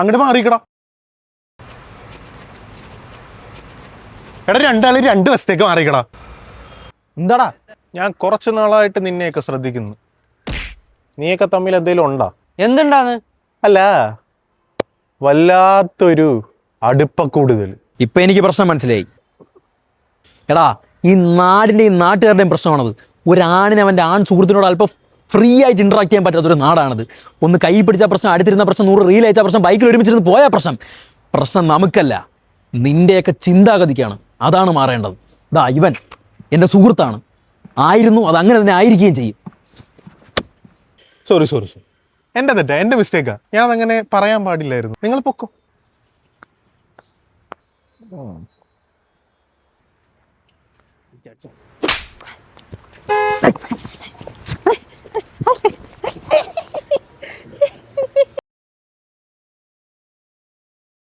അങ്ങോട്ട് മാറിക്കടാ. എടാ രണ്ടാള് 2 വശത്തേക്ക് മാറിക്കടാ. എന്താടാ? ഞാൻ കുറച്ചു നാളായിട്ട് നിന്നെയൊക്കെ ശ്രദ്ധിക്കുന്നു. നീയൊക്കെ തമ്മിൽ എന്തെങ്കിലും ഉണ്ടോ? എന്തുണ്ടാന്ന്? അല്ല, വല്ലാത്തൊരു അടുപ്പ കൂടുതൽ. ഇപ്പൊ എനിക്ക് പ്രശ്നം മനസ്സിലായി. എടാ, ഈ നാടിന്റെയും നാട്ടുകാരുടെയും പ്രശ്നമാണത്. ഒരാണിന് അവന്റെ ആൺ സുഹൃത്തിനോട് അല്പം ഫ്രീ ആയിട്ട് ഇന്ററാക്ട് ചെയ്യാൻ പറ്റാത്തൊരു നാടാണത്. ഒന്ന് കൈ പിടിച്ച പ്രശ്നം, അടുത്തിരുന്ന പ്രശ്നം, 100 റീൽ അയച്ച പ്രശ്നം, ബൈക്കിൽ ഒരുമിച്ചിരുന്ന് പോയ പ്രശ്നം. പ്രശ്നം നമുക്കല്ല, നിന്റെയൊക്കെ ചിന്താഗതിക്കാണ്. അതാണ് മാറേണ്ടത്. ഇതാ ഇവൻ എൻ്റെ സുഹൃത്താണ്, ആയിരുന്നു, അത് അങ്ങനെ തന്നെ ആയിരിക്കുകയും ചെയ്യും. സോറി സോറി സോറി, എൻ്റെ തെറ്റാ, എൻ്റെ മിസ്റ്റേക്കാ. ഞാൻ അതങ്ങനെ പറയാൻ പാടില്ലായിരുന്നു. നിങ്ങൾ പൊക്കോ.